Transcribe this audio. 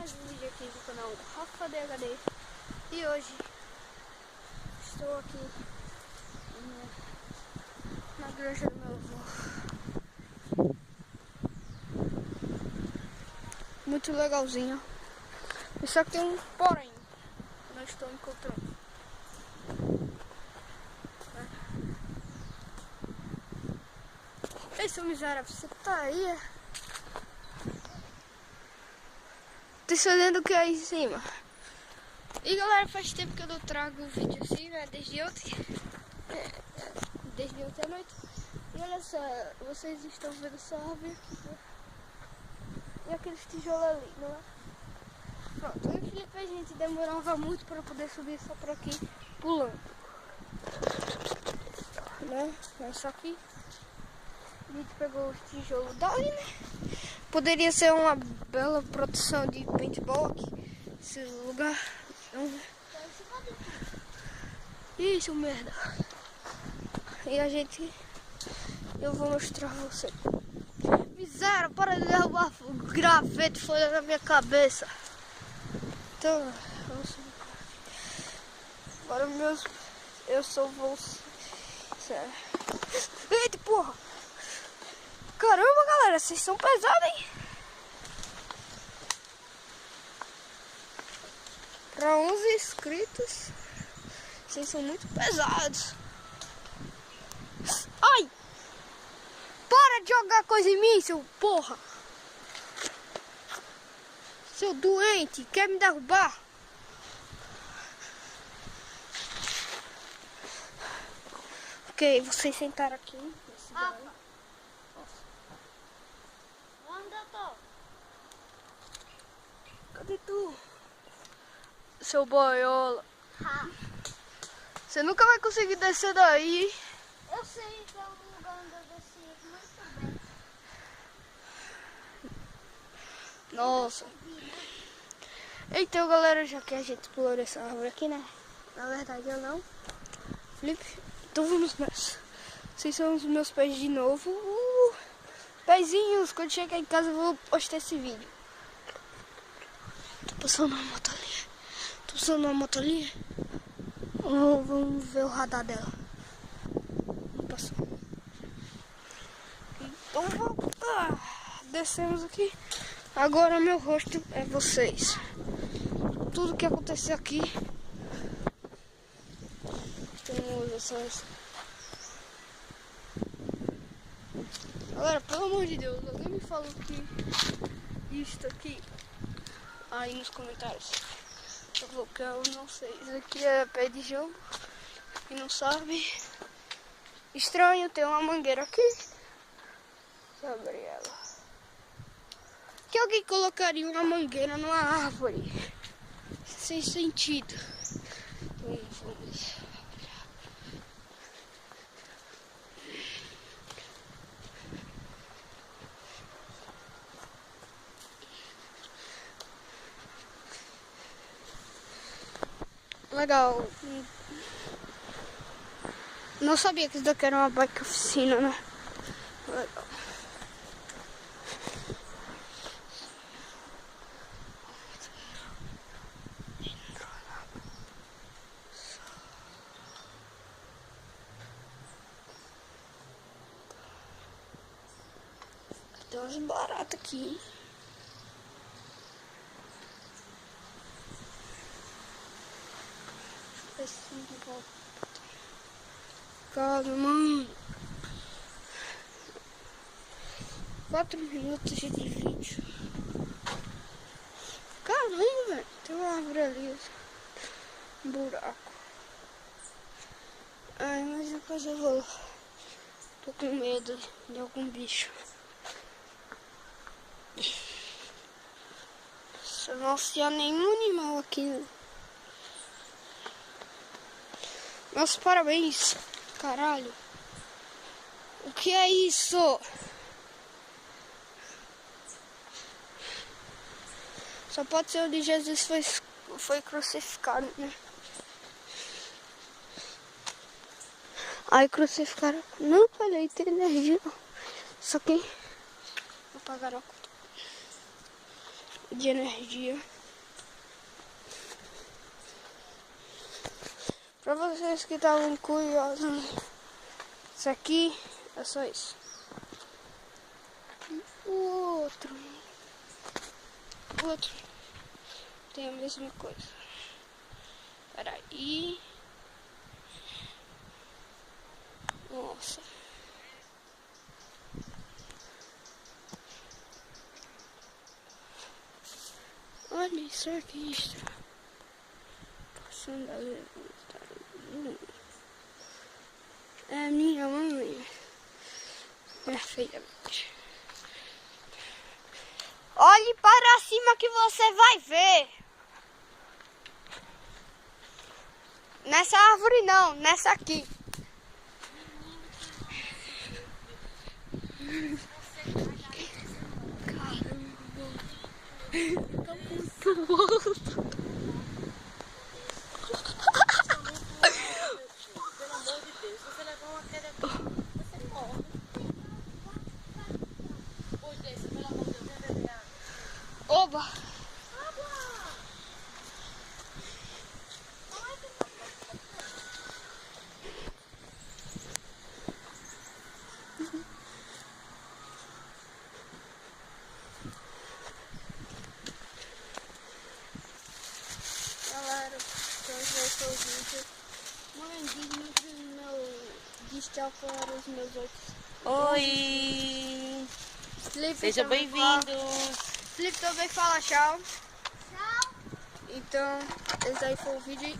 mais um vídeo aqui do canal Rafa DHD. E hoje estou aqui na granja do meu avô. Muito legalzinho. E só que tem um porém, não estou encontrando. Ei, seu miserável, você tá aí? Tô fazendo o que aí em cima? E galera, faz tempo que eu não trago vídeo assim, né? Desde ontem à noite. E olha só, vocês estão vendo essa árvore aqui, né? E aqueles tijolos ali, não é? Pronto, eu e o Felipe, a gente demorava muito para poder subir só por aqui, pulando, né? Mas só que a gente pegou os tijolos dali, né? Poderia ser uma bela produção de paintball aqui, esse lugar. Isso, merda. E eu vou mostrar a você. Miséria, para de derrubar o graveto, foi na minha cabeça. Então, vamos subir. Agora eu só vou... Sério. Eita, porra. Caramba, galera, vocês são pesados, hein? Para 11 inscritos, vocês são muito pesados. Ai! Para de jogar coisa em mim, seu porra! Seu doente, quer me derrubar? Ok, vocês sentaram aqui nesse galho. Onde eu tô? Cadê tu? Seu boiola. Você nunca vai conseguir descer daí. Eu sei que é o lugar onde eu desci muito bem. Nossa. Então, galera, já que a gente pulou essa árvore aqui, né? Na verdade, eu não. Felipe, então vamos nessa. Vocês são os meus pés de novo. Pezinhos, quando chegar em casa eu vou postar esse vídeo. Tô passando uma moto ali. Tô passando uma moto ali. Vamos ver o radar dela. Vamos passar. Então, descemos aqui. Agora meu rosto é vocês. Tudo que aconteceu aqui. Temos essas... Galera, pelo amor de Deus, alguém me falou que isto aqui aí nos comentários. Porque eu não sei. Isso aqui é pé de jogo. Quem não sabe. Estranho ter uma mangueira aqui. Sobre ela. Que alguém colocaria uma mangueira numa árvore? Sem sentido. Vamos. Legal. Não sabia que isso daqui era uma bike oficina, né? Legal. Tem umas baratas aqui, hein? Assim de volta. Calma, mano. 4 minutos de vídeo. Caramba, velho. Tem uma árvore ali. Um buraco. Ai, mas depois eu vou. Tô com medo de algum bicho. Se não tinha nenhum animal aqui, né? Nossa, parabéns, caralho. O que é isso? Só pode ser onde Jesus foi crucificado, né? Aí crucificaram. Não falei, tem energia. Só que apagaram a conta. de energia. Pra vocês que estavam curiosos, isso aqui é só isso. O outro tem a mesma coisa. Peraí. Nossa. Olha isso aqui. Passando ali. É a minha mãe. Perfeitamente. Olhe para cima que você vai ver. Nessa árvore não, nessa aqui. Caramba. Tá muito alto. Pelo amor de Deus, se você levar uma queda aqui, você morre. Ô, Deus, pelo amor de Deus, vem beber água. Oba! Galera, hoje voltou o vídeo. Mãe, diz tchau para os meus outros. Oi! Felipe Sejam também bem-vindos! Felipe também fala tchau. Tchau. Então, esse aí foi o vídeo.